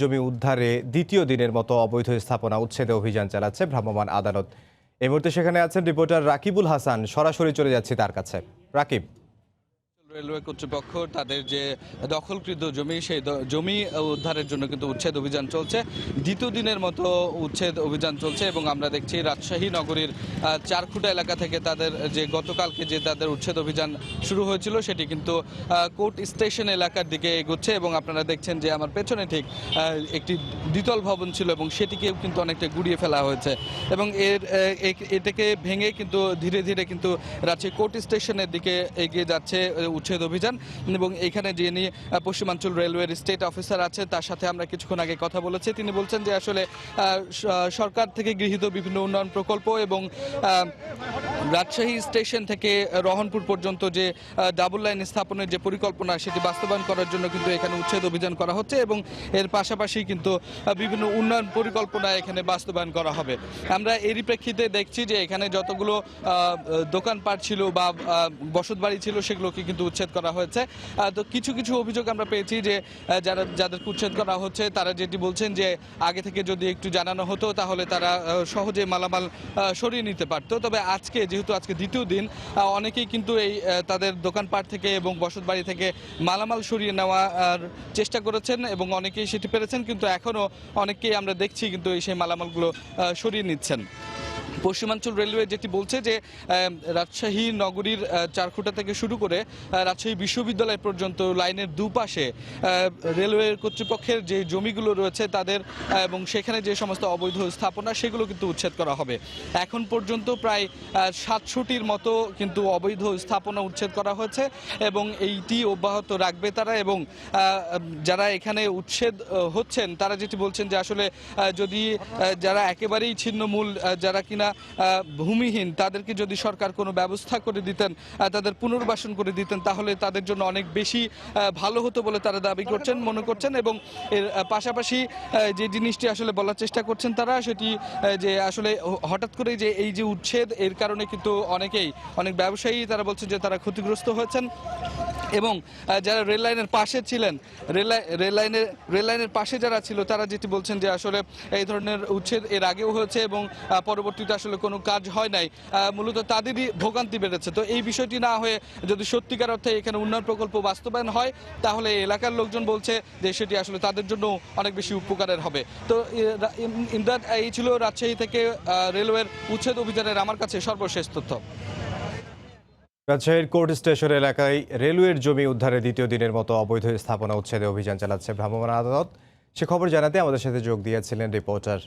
জমি উদ্ধারে দ্বিতীয় দিনের মতো অবৈধ স্থাপনা উচ্ছেদে অভিযান চালাচ্ছে ভ্রাম্যমাণ আদালত। এই মুহূর্তে সেখানে আছেন রিপোর্টার রাকিবুল হাসান। সরাসরি চলে যাচ্ছি তার কাছে। রাকিব, রেলওয়ে কর্তৃপক্ষ তাদের যে দখলকৃত জমি সেই জমি উদ্ধারের জন্য কিন্তু উচ্ছেদ অভিযান চলছে। দ্বিতীয় দিনের মতো উচ্ছেদ অভিযান চলছে এবং আমরা দেখছি রাজশাহী নগরীর চারখুঁটা এলাকা থেকে তাদের যে গতকালকে যে তাদের উচ্ছেদ অভিযান শুরু হয়েছিল সেটি কিন্তু কোর্ট স্টেশন এলাকার দিকে এগোচ্ছে এবং আপনারা দেখছেন যে আমার পেছনে ঠিক একটি দ্বিতল ভবন ছিল এবং সেটিকেও কিন্তু অনেকটা গুড়িয়ে ফেলা হয়েছে এবং এটাকে ভেঙে কিন্তু ধীরে ধীরে কিন্তু রাজশাহী কোর্ট স্টেশনের দিকে এগিয়ে যাচ্ছে উচ্ছেদ অভিযান। এবং এখানে যিনি পশ্চিমাঞ্চল রেলওয়ের স্টেট অফিসার আছে তার সাথে আমরা কিছুক্ষণ আগে কথা বলেছি। তিনি বলছেন যে আসলে সরকার থেকে গৃহীত বিভিন্ন উন্নয়ন প্রকল্প এবং রাজশাহী স্টেশন থেকে রহনপুর পর্যন্ত যে ডাবল লাইন স্থাপনের যে পরিকল্পনা সেটি বাস্তবায়ন করার জন্য কিন্তু এখানে উচ্ছেদ অভিযান করা হচ্ছে এবং এর পাশাপাশি কিন্তু বিভিন্ন উন্নয়ন পরিকল্পনা এখানে বাস্তবায়ন করা হবে। আমরা এরই প্রেক্ষিতে দেখছি যে এখানে যতগুলো দোকানপাট ছিল বা বসতবাড়ি ছিল সেগুলোকে কিন্তু উচ্ছেদ করা হয়েছে। তো কিছু কিছু অভিযোগ আমরা পেয়েছি যে যাদেরকে উচ্ছেদ করা হচ্ছে তারা যেটি বলছেন যে আগে থেকে যদি একটু জানানো হতো তাহলে তারা সহজে মালামাল সরিয়ে নিতে পারতো। তবে যেহেতু আজকে দ্বিতীয় দিন, অনেকেই কিন্তু এই তাদের দোকানপাট থেকে এবং বসতবাড়ি থেকে মালামাল সরিয়ে নেওয়ার চেষ্টা করেছেন এবং অনেকেই সেটি পেরেছেন, কিন্তু এখনও অনেককেই আমরা দেখছি কিন্তু সেই মালামালগুলো সরিয়ে নিচ্ছেন। পশ্চিমাঞ্চল রেলওয়ে যেটি বলছে যে রাজশাহী নগরীর চারখুঁটা থেকে শুরু করে রাজশাহী বিশ্ববিদ্যালয় পর্যন্ত লাইনের দুপাশে রেলওয়ে কর্তৃপক্ষের যে জমিগুলো রয়েছে তাদের এবং সেখানে যে সমস্ত অবৈধ স্থাপনা সেগুলো কিন্তু উচ্ছেদ করা হবে। এখন পর্যন্ত প্রায় 700টির মতো কিন্তু অবৈধ স্থাপনা উচ্ছেদ করা হয়েছে এবং এইটি অব্যাহত রাখবে তারা। এবং যারা এখানে উচ্ছেদ হচ্ছেন তারা যেটি বলছেন যে আসলে যদি যারা একেবারেই ছিন্নমূল, যারা কিনা ভূমিহীন, তাদেরকে যদি সরকার কোনো ব্যবস্থা করে দিতেন, তাদের পুনর্বাসন করে দিতেন, তাহলে তাদের জন্য অনেক বেশি ভালো হতো বলে তারা দাবি করছেন, মনে করছেন। এবং এর পাশাপাশি যে জিনিসটি আসলে বলার চেষ্টা করছেন তারা সেটি যে আসলে হঠাৎ করে যে এই যে উচ্ছেদ এর কারণে কিন্তু অনেক ব্যবসায়ী তারা বলছেন যে তারা ক্ষতিগ্রস্ত হয়েছেন এবং যারা রেল লাইনের পাশে ছিলেন, রেল লাইনের পাশে যারা ছিল তারা যেটি বলছেন যে আসলে এই ধরনের উচ্ছেদ এর আগেও হয়েছে এবং পরবর্তীতে আসলে কোনো কাজ হয় নাই, মূলত তাদেরই ভোগান্তি বেড়েছে। তো এই বিষয়টি না হয়ে যদি সত্যিকার অর্থে এখানে উন্নয়ন প্রকল্প বাস্তবায়ন হয় তাহলে এলাকার লোকজন বলছে যে সেটি আসলে তাদের জন্য অনেক বেশি উপকারের হবে। তো ইমদাদ, এই ছিল রাজশাহী থেকে রেলওয়ের উচ্ছেদ অভিযানের আমার কাছে সর্বশেষ তথ্য। রাজশাহীর কোর্ট স্টেশন এলাকায় রেলওয়ের জমি উদ্ধারে দ্বিতীয় দিনের মতো অবৈধ স্থাপনা উচ্ছেদে অভিযান চালাচ্ছে ভ্রাম্যমাণ আদালত। সে খবর জানাতে আমাদের সাথে যোগ দিয়েছিলেন রিপোর্টার